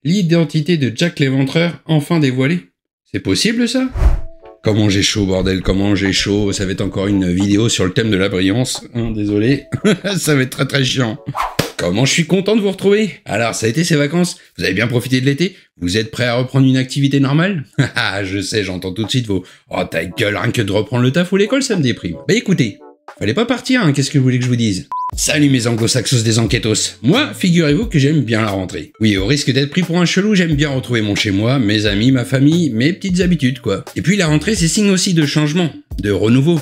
L'identité de Jack l'Éventreur enfin dévoilée. C'est possible ça? Comment j'ai chaud bordel, comment j'ai chaud. Ça va être encore une vidéo sur le thème de la brillance. Désolé, ça va être très très chiant. Comment je suis content de vous retrouver. Alors, ça a été ces vacances? Vous avez bien profité de l'été? Vous êtes prêts à reprendre une activité normale? Ah, je sais, j'entends tout de suite vos « Oh ta gueule, rien que de reprendre le taf ou l'école, ça me déprime ». Bah écoutez, fallait pas partir, hein, qu'est-ce que vous voulez que je vous dise? Salut mes anglo-saxos des enquêtos. Moi, figurez-vous que j'aime bien la rentrée. Oui, au risque d'être pris pour un chelou, j'aime bien retrouver mon chez-moi, mes amis, ma famille, mes petites habitudes, quoi. Et puis la rentrée, c'est signe aussi de changement, de renouveau.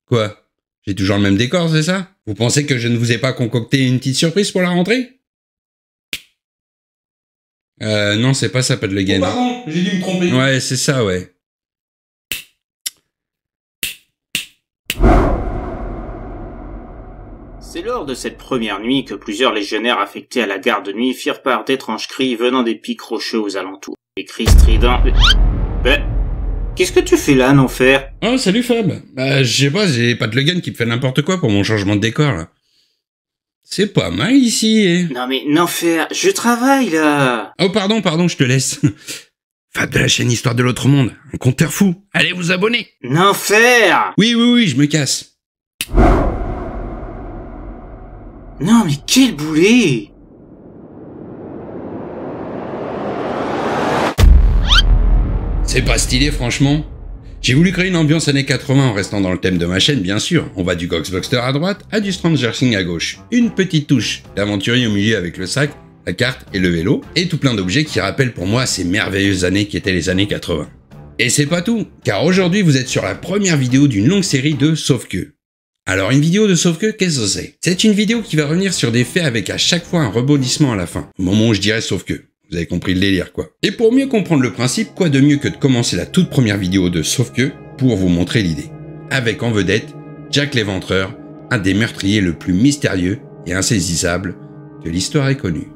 Quoi? J'ai toujours le même décor, c'est ça? Vous pensez que je ne vous ai pas concocté une petite surprise pour la rentrée? Non, c'est pas ça, pas de le gain. Oh pardon, j'ai dû me tromper. Ouais, c'est ça, ouais. C'est lors de cette première nuit que plusieurs légionnaires affectés à la garde de nuit firent part d'étranges cris venant des pics rocheux aux alentours. Des cris stridents... Qu'est-ce que tu fais là, Nanfer? Oh, salut Fab. Je sais pas, j'ai pas de Logan qui me fait n'importe quoi pour mon changement de décor, là. C'est pas mal ici, eh. Non mais, Nanfer, je travaille, là. Oh, pardon, je te laisse. Fab de la chaîne Histoire de l'Autre Monde, un conteur fou. Allez vous abonner. Nanfer! Oui, je me casse. Non mais quel boulet! C'est pas stylé, franchement. J'ai voulu créer une ambiance années 80 en restant dans le thème de ma chaîne, bien sûr. On va du Ghostbuster à droite à du Stranger Things à gauche. Une petite touche d'aventurier au milieu avec le sac, la carte et le vélo, et tout plein d'objets qui rappellent pour moi ces merveilleuses années qui étaient les années 80. Et c'est pas tout, car aujourd'hui vous êtes sur la première vidéo d'une longue série de Sauf que. Alors une vidéo de Sauf que, qu'est-ce que c'est? C'est une vidéo qui va revenir sur des faits avec à chaque fois un rebondissement à la fin, au moment où je dirais Sauf que. Vous avez compris le délire, quoi. Et pour mieux comprendre le principe, quoi de mieux que de commencer la toute première vidéo de Sauf que pour vous montrer l'idée. Avec en vedette, Jack l'Éventreur, un des meurtriers le plus mystérieux et insaisissable que l'histoire ait connu.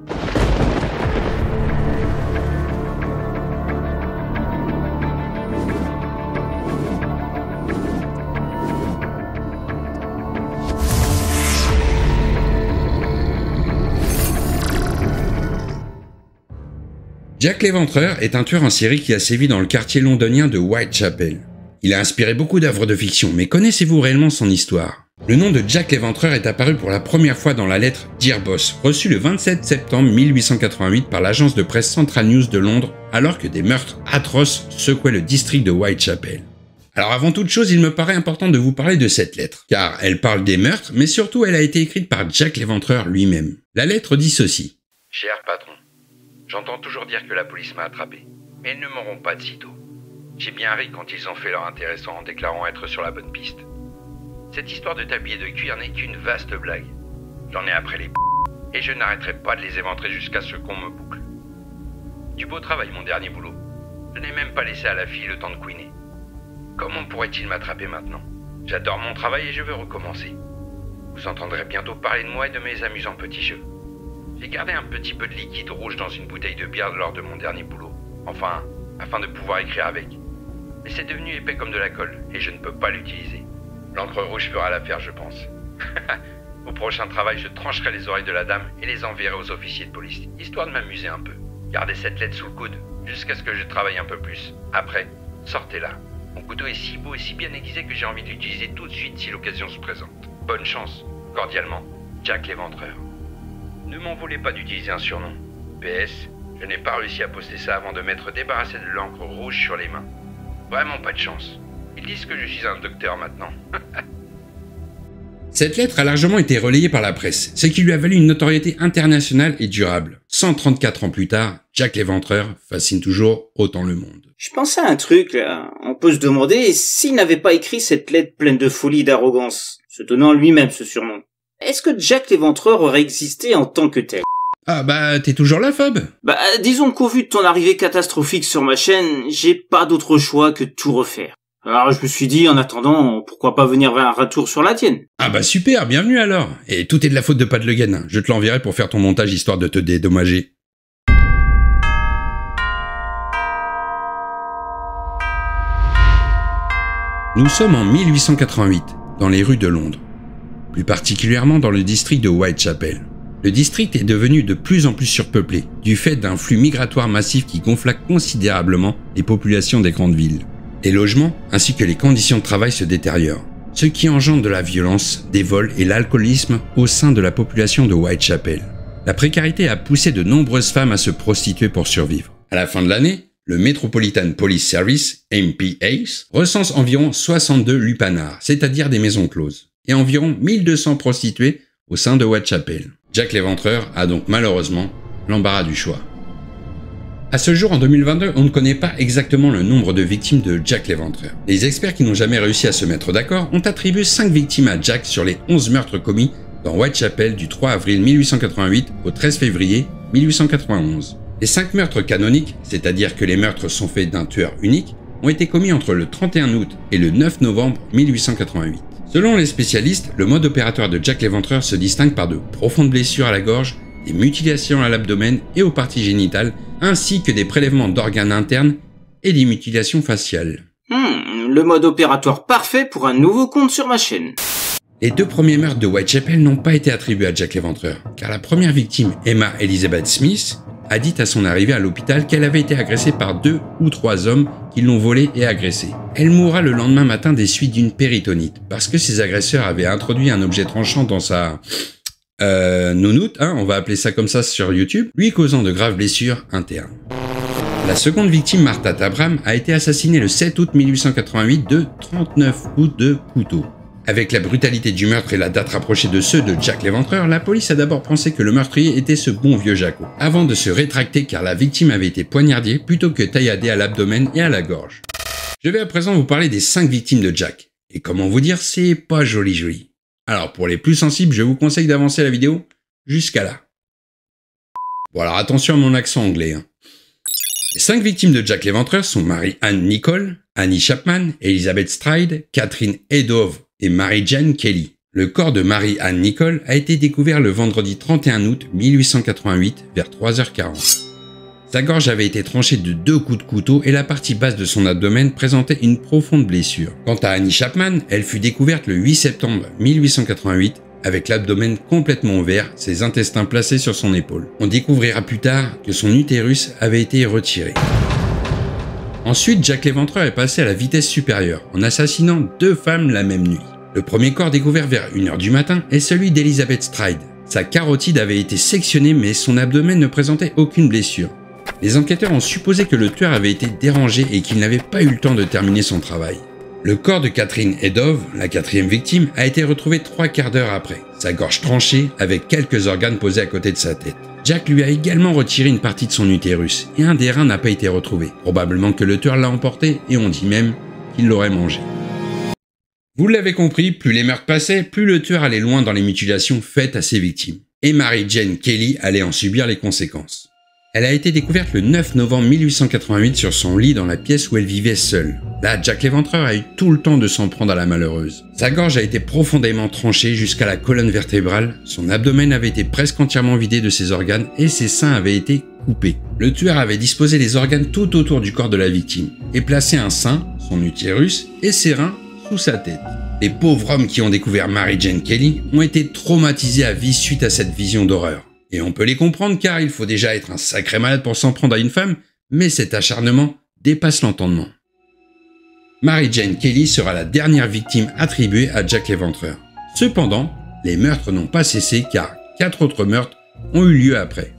Jack l'Éventreur est un tueur en série qui a sévi dans le quartier londonien de Whitechapel. Il a inspiré beaucoup d'œuvres de fiction, mais connaissez-vous réellement son histoire? Le nom de Jack l'Éventreur est apparu pour la première fois dans la lettre Dear Boss, reçue le 27 septembre 1888 par l'agence de presse Central News de Londres, alors que des meurtres atroces secouaient le district de Whitechapel. Alors avant toute chose, il me paraît important de vous parler de cette lettre, car elle parle des meurtres, mais surtout elle a été écrite par Jack l'Éventreur lui-même. La lettre dit ceci. Cher patron, j'entends toujours dire que la police m'a attrapé, mais ils ne m'auront pas de sitôt. J'ai bien ri quand ils ont fait leur intéressant en déclarant être sur la bonne piste. Cette histoire de tablier de cuir n'est qu'une vaste blague. J'en ai après les et je n'arrêterai pas de les éventrer jusqu'à ce qu'on me boucle. Du beau travail mon dernier boulot. Je n'ai même pas laissé à la fille le temps de couiner. Comment pourrait-il m'attraper maintenant? J'adore mon travail et je veux recommencer. Vous entendrez bientôt parler de moi et de mes amusants petits jeux. J'ai gardé un petit peu de liquide rouge dans une bouteille de bière lors de mon dernier boulot. Enfin, afin de pouvoir écrire avec. Mais c'est devenu épais comme de la colle, et je ne peux pas l'utiliser. L'encre rouge fera l'affaire, je pense. Au prochain travail, je trancherai les oreilles de la dame et les enverrai aux officiers de police, histoire de m'amuser un peu. Gardez cette lettre sous le coude, jusqu'à ce que je travaille un peu plus. Après, sortez-la. Mon couteau est si beau et si bien aiguisé que j'ai envie de l'utiliser tout de suite si l'occasion se présente. Bonne chance. Cordialement, Jack l'Éventreur. Ne m'en voulez pas d'utiliser un surnom. PS, je n'ai pas réussi à poster ça avant de m'être débarrassé de l'encre rouge sur les mains. Vraiment pas de chance. Ils disent que je suis un docteur maintenant. Cette lettre a largement été relayée par la presse, ce qui lui a valu une notoriété internationale et durable. 134 ans plus tard, Jack l'Éventreur fascine toujours autant le monde. Je pensais à un truc, là. On peut se demander s'il n'avait pas écrit cette lettre pleine de folie et d'arrogance, se donnant lui-même ce surnom. Est-ce que Jack l'Éventreur aurait existé en tant que tel? Ah bah, t'es toujours là, Fab? Bah, disons qu'au vu de ton arrivée catastrophique sur ma chaîne, j'ai pas d'autre choix que de tout refaire. Alors je me suis dit, en attendant, pourquoi pas venir faire un retour sur la tienne? Ah bah super, bienvenue alors. Et tout est de la faute de Pat Le Guen. Je te l'enverrai pour faire ton montage histoire de te dédommager. Nous sommes en 1888, dans les rues de Londres. Plus particulièrement dans le district de Whitechapel. Le district est devenu de plus en plus surpeuplé, du fait d'un flux migratoire massif qui gonfla considérablement les populations des grandes villes. Les logements ainsi que les conditions de travail se détériorent, ce qui engendre de la violence, des vols et l'alcoolisme au sein de la population de Whitechapel. La précarité a poussé de nombreuses femmes à se prostituer pour survivre. À la fin de l'année, le Metropolitan Police Service, MPAS, recense environ 62 lupanars, c'est-à-dire des maisons closes, et environ 1200 prostituées au sein de Whitechapel. Jack l'Éventreur a donc malheureusement l'embarras du choix. À ce jour, en 2022, on ne connaît pas exactement le nombre de victimes de Jack l'Éventreur. Les experts qui n'ont jamais réussi à se mettre d'accord ont attribué 5 victimes à Jack sur les 11 meurtres commis dans Whitechapel du 3 avril 1888 au 13 février 1891. Les 5 meurtres canoniques, c'est-à-dire que les meurtres sont faits d'un tueur unique, ont été commis entre le 31 août et le 9 novembre 1888. Selon les spécialistes, le mode opératoire de Jack l'Éventreur se distingue par de profondes blessures à la gorge, des mutilations à l'abdomen et aux parties génitales, ainsi que des prélèvements d'organes internes et des mutilations faciales. Le mode opératoire parfait pour un nouveau compte sur ma chaîne. Les 2 premiers meurtres de Whitechapel n'ont pas été attribués à Jack l'Éventreur, car la première victime, Emma Elizabeth Smith, a dit à son arrivée à l'hôpital qu'elle avait été agressée par 2 ou 3 hommes qui l'ont volée et agressée. Elle mourra le lendemain matin des suites d'une péritonite, parce que ses agresseurs avaient introduit un objet tranchant dans sa nounoute, on va appeler ça comme ça sur YouTube, lui causant de graves blessures internes. La seconde victime, Martha Tabram, a été assassinée le 7 août 1888 de 39 coups de couteau. Avec la brutalité du meurtre et la date rapprochée de ceux de Jack l'Éventreur, la police a d'abord pensé que le meurtrier était ce bon vieux Jaco, avant de se rétracter car la victime avait été poignardée plutôt que tailladée à l'abdomen et à la gorge. Je vais à présent vous parler des 5 victimes de Jack. Et comment vous dire, c'est pas joli. Alors pour les plus sensibles, je vous conseille d'avancer la vidéo jusqu'à là. Bon alors attention à mon accent anglais. Les 5 victimes de Jack l'Éventreur sont Mary-Ann Nicol, Annie Chapman, Elizabeth Stride, Catherine Edove et Mary-Jane Kelly. Le corps de Mary-Ann Nicol a été découvert le vendredi 31 août 1888 vers 3h40. Sa gorge avait été tranchée de 2 coups de couteau et la partie basse de son abdomen présentait une profonde blessure. Quant à Annie Chapman, elle fut découverte le 8 septembre 1888 avec l'abdomen complètement ouvert, ses intestins placés sur son épaule. On découvrira plus tard que son utérus avait été retiré. Ensuite, Jack l'Éventreur est passé à la vitesse supérieure, en assassinant 2 femmes la même nuit. Le premier corps découvert vers 1h du matin est celui d'Elizabeth Stride. Sa carotide avait été sectionnée mais son abdomen ne présentait aucune blessure. Les enquêteurs ont supposé que le tueur avait été dérangé et qu'il n'avait pas eu le temps de terminer son travail. Le corps de Catherine Edove, la 4e victime, a été retrouvé 3 quarts d'heure après, sa gorge tranchée avec quelques organes posés à côté de sa tête. Jack lui a également retiré une partie de son utérus et un des reins n'a pas été retrouvé. Probablement que le tueur l'a emporté et on dit même qu'il l'aurait mangé. Vous l'avez compris, plus les meurtres passaient, plus le tueur allait loin dans les mutilations faites à ses victimes. Et Mary-Jane Kelly allait en subir les conséquences. Elle a été découverte le 9 novembre 1888 sur son lit dans la pièce où elle vivait seule. Là, Jack l'Éventreur a eu tout le temps de s'en prendre à la malheureuse. Sa gorge a été profondément tranchée jusqu'à la colonne vertébrale, son abdomen avait été presque entièrement vidé de ses organes et ses seins avaient été coupés. Le tueur avait disposé les organes tout autour du corps de la victime et placé un sein, son utérus et ses reins sous sa tête. Les pauvres hommes qui ont découvert Mary-Jane Kelly ont été traumatisés à vie suite à cette vision d'horreur. Et on peut les comprendre car il faut déjà être un sacré malade pour s'en prendre à une femme, mais cet acharnement dépasse l'entendement. Mary-Jane Kelly sera la dernière victime attribuée à Jack l'Éventreur. Cependant, les meurtres n'ont pas cessé car 4 autres meurtres ont eu lieu après.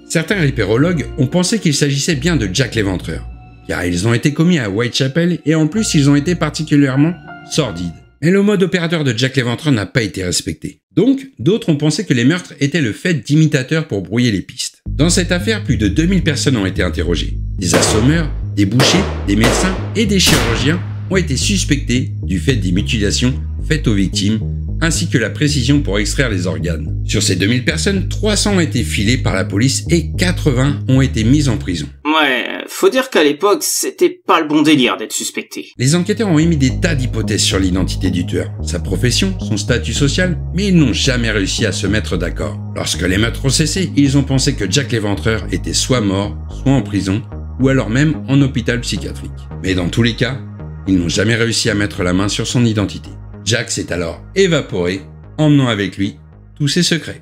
Certains ripérologues ont pensé qu'il s'agissait bien de Jack l'Éventreur, car ils ont été commis à Whitechapel et en plus ils ont été particulièrement sordides. Mais le mode opérateur de Jack l'Éventreur n'a pas été respecté. Donc, d'autres ont pensé que les meurtres étaient le fait d'imitateurs pour brouiller les pistes. Dans cette affaire, plus de 2000 personnes ont été interrogées. Des assommeurs, des bouchers, des médecins et des chirurgiens ont été suspectés du fait des mutilations faites aux victimes, ainsi que la précision pour extraire les organes. Sur ces 2000 personnes, 300 ont été filées par la police et 80 ont été mises en prison. Ouais, faut dire qu'à l'époque, c'était pas le bon délire d'être suspecté. Les enquêteurs ont émis des tas d'hypothèses sur l'identité du tueur, sa profession, son statut social, mais ils n'ont jamais réussi à se mettre d'accord. Lorsque les meurtres ont cessé, ils ont pensé que Jack l'Éventreur était soit mort, soit en prison, ou alors même en hôpital psychiatrique. Mais dans tous les cas, ils n'ont jamais réussi à mettre la main sur son identité. Jack s'est alors évaporé, emmenant avec lui tous ses secrets.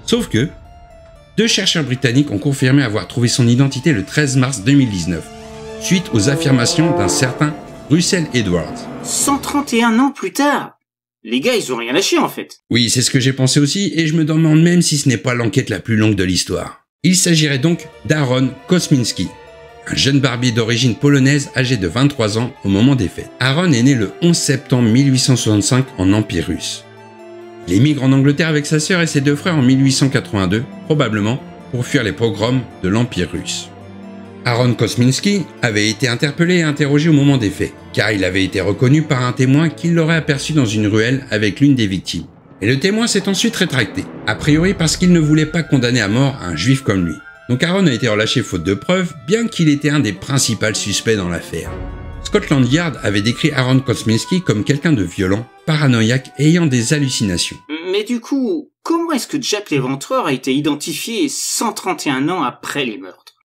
Sauf que, 2 chercheurs britanniques ont confirmé avoir trouvé son identité le 13 mars 2019, suite aux affirmations d'un certain Russell Edwards. 131 ans plus tard. Les gars, ils ont rien lâché en fait. Oui, c'est ce que j'ai pensé aussi, et je me demande même si ce n'est pas l'enquête la plus longue de l'histoire. Il s'agirait donc d'Aaron Kosminski, un jeune barbier d'origine polonaise âgé de 23 ans au moment des faits. Aaron est né le 11 septembre 1865 en Empire russe. Il émigre en Angleterre avec sa sœur et ses 2 frères en 1882, probablement pour fuir les pogroms de l'Empire russe. Aaron Kosminski avait été interpellé et interrogé au moment des faits, car il avait été reconnu par un témoin qui l'aurait aperçu dans une ruelle avec l'une des victimes. Et le témoin s'est ensuite rétracté, a priori parce qu'il ne voulait pas condamner à mort un juif comme lui. Donc Aaron a été relâché faute de preuves, bien qu'il était un des principaux suspects dans l'affaire. Scotland Yard avait décrit Aaron Kosminski comme quelqu'un de violent, paranoïaque et ayant des hallucinations. Mais du coup, comment est-ce que Jack l'Éventreur a été identifié 131 ans après les meurtres?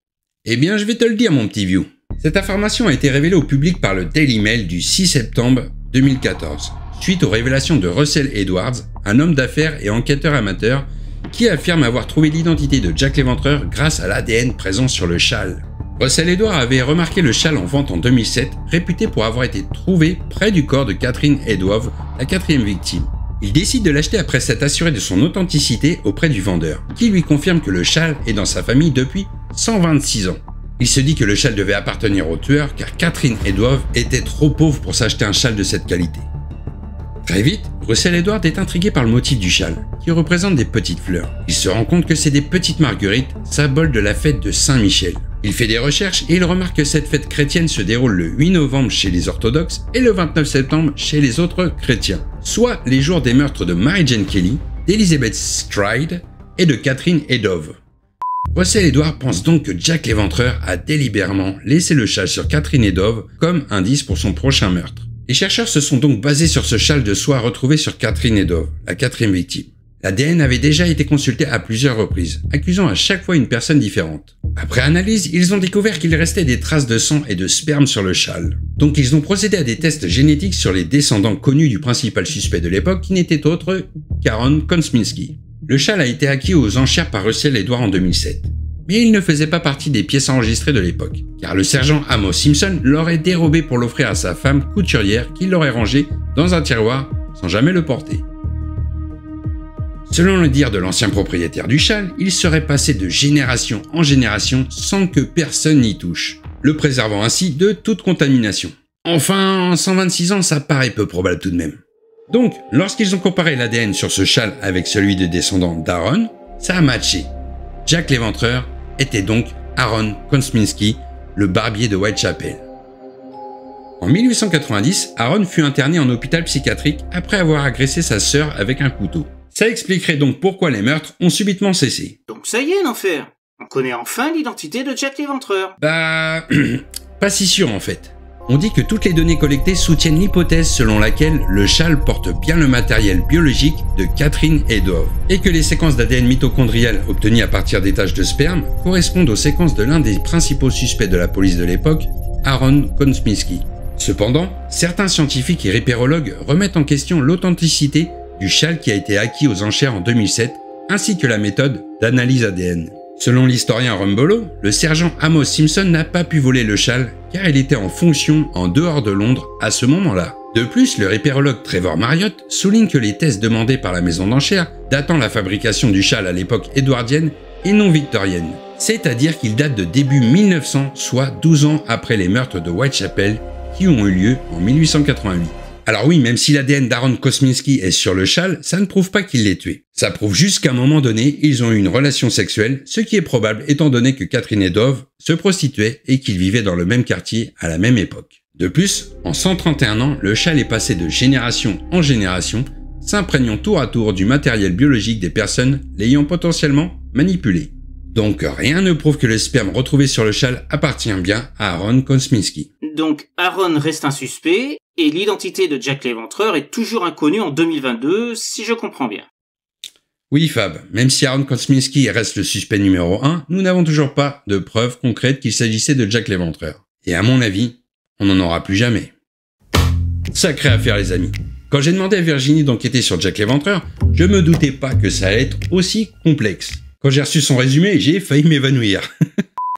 Eh bien, je vais te le dire, mon petit vieux. Cette information a été révélée au public par le Daily Mail du 6 septembre 2014, suite aux révélations de Russell Edwards, un homme d'affaires et enquêteur amateur, qui affirme avoir trouvé l'identité de Jack l'Éventreur grâce à l'ADN présent sur le châle. Russell Edwards avait remarqué le châle en vente en 2007, réputé pour avoir été trouvé près du corps de Catherine Edwove, la 4e victime. Il décide de l'acheter après s'être assuré de son authenticité auprès du vendeur, qui lui confirme que le châle est dans sa famille depuis 126 ans. Il se dit que le châle devait appartenir au tueur car Catherine Edwove était trop pauvre pour s'acheter un châle de cette qualité. Très vite, Russell Edwards est intrigué par le motif du châle, qui représente des petites fleurs. Il se rend compte que c'est des petites marguerites, symbole de la fête de Saint-Michel. Il fait des recherches et il remarque que cette fête chrétienne se déroule le 8 novembre chez les orthodoxes et le 29 septembre chez les autres chrétiens, soit les jours des meurtres de Mary Jane Kelly, d'Elizabeth Stride et de Catherine Edwove. Russell Edwards pense donc que Jack l'Éventreur a délibérément laissé le châle sur Catherine Edwove comme indice pour son prochain meurtre. Les chercheurs se sont donc basés sur ce châle de soie retrouvé sur Catherine Edwove, la 4e victime. L'ADN avait déjà été consulté à plusieurs reprises, accusant à chaque fois une personne différente. Après analyse, ils ont découvert qu'il restait des traces de sang et de sperme sur le châle. Donc ils ont procédé à des tests génétiques sur les descendants connus du principal suspect de l'époque qui n'était autre qu'Aaron Kosminski. Le châle a été acquis aux enchères par Russell Edwards en 2007. Mais il ne faisait pas partie des pièces enregistrées de l'époque, car le sergent Amos Simpson l'aurait dérobé pour l'offrir à sa femme couturière qui l'aurait rangé dans un tiroir sans jamais le porter. Selon le dire de l'ancien propriétaire du châle, il serait passé de génération en génération sans que personne n'y touche, le préservant ainsi de toute contamination. Enfin, en 126 ans, ça paraît peu probable tout de même. Donc, lorsqu'ils ont comparé l'ADN sur ce châle avec celui des descendants d'Aaron, ça a matché. Jack l'Éventreur était donc Aaron Kosminski, le barbier de Whitechapel. En 1890, Aaron fut interné en hôpital psychiatrique après avoir agressé sa sœur avec un couteau. Ça expliquerait donc pourquoi les meurtres ont subitement cessé. Donc ça y est, l'enfer. On connaît enfin l'identité de Jack l'Éventreur. Bah... pas si sûr en fait. On dit que toutes les données collectées soutiennent l'hypothèse selon laquelle le châle porte bien le matériel biologique de Catherine Edwove et que les séquences d'ADN mitochondrial obtenues à partir des taches de sperme correspondent aux séquences de l'un des principaux suspects de la police de l'époque, Aaron Kosminski. Cependant, certains scientifiques et ripérologues remettent en question l'authenticité du châle qui a été acquis aux enchères en 2007 ainsi que la méthode d'analyse ADN. Selon l'historien Rumbelow, le sergent Amos Simpson n'a pas pu voler le châle car il était en fonction en dehors de Londres à ce moment-là. De plus, le ripérologue Trevor Marriott souligne que les tests demandés par la maison d'enchères datant la fabrication du châle à l'époque édouardienne et non victorienne. C'est-à-dire qu'il date de début 1900, soit 12 ans après les meurtres de Whitechapel qui ont eu lieu en 1888. Alors oui, même si l'ADN d'Aaron Kosminski est sur le châle, ça ne prouve pas qu'il l'ait tué. Ça prouve juste qu'à un moment donné, ils ont eu une relation sexuelle, ce qui est probable étant donné que Catherine Edwove se prostituait et qu'ils vivaient dans le même quartier à la même époque. De plus, en 131 ans, le châle est passé de génération en génération, s'imprégnant tour à tour du matériel biologique des personnes l'ayant potentiellement manipulé. Donc rien ne prouve que le sperme retrouvé sur le châle appartient bien à Aaron Kosminski. Donc Aaron reste un suspect, et l'identité de Jack l'Éventreur est toujours inconnue en 2022, si je comprends bien. Oui Fab, même si Aaron Kosminski reste le suspect numéro 1, nous n'avons toujours pas de preuves concrètes qu'il s'agissait de Jack l'Éventreur. Et à mon avis, on n'en aura plus jamais. Sacrée affaire les amis. Quand j'ai demandé à Virginie d'enquêter sur Jack l'Éventreur, je me doutais pas que ça allait être aussi complexe. Quand j'ai reçu son résumé, j'ai failli m'évanouir.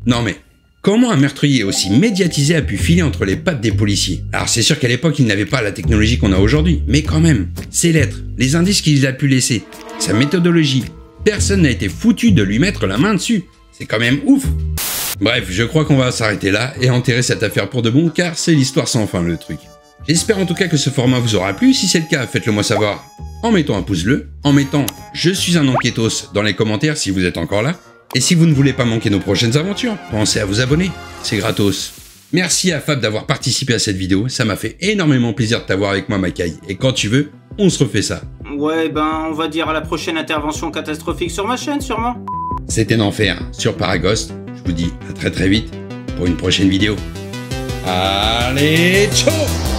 Non mais, comment un meurtrier aussi médiatisé a pu filer entre les pattes des policiers? Alors c'est sûr qu'à l'époque, il n'avait pas la technologie qu'on a aujourd'hui, mais quand même, ses lettres, les indices qu'il a pu laisser, sa méthodologie, personne n'a été foutu de lui mettre la main dessus. C'est quand même ouf. Bref, je crois qu'on va s'arrêter là et enterrer cette affaire pour de bon, car c'est l'histoire sans fin le truc. J'espère en tout cas que ce format vous aura plu. Si c'est le cas, faites-le moi savoir en mettant un pouce bleu, en mettant « Je suis un enquêtos » dans les commentaires si vous êtes encore là. Et si vous ne voulez pas manquer nos prochaines aventures, pensez à vous abonner, c'est gratos. Merci à Fab d'avoir participé à cette vidéo, ça m'a fait énormément plaisir de t'avoir avec moi Makai. Et quand tu veux, on se refait ça. Ouais, ben on va dire à la prochaine intervention catastrophique sur ma chaîne sûrement. C'était Enfer sur Paragost, je vous dis à très vite pour une prochaine vidéo. Allez, ciao!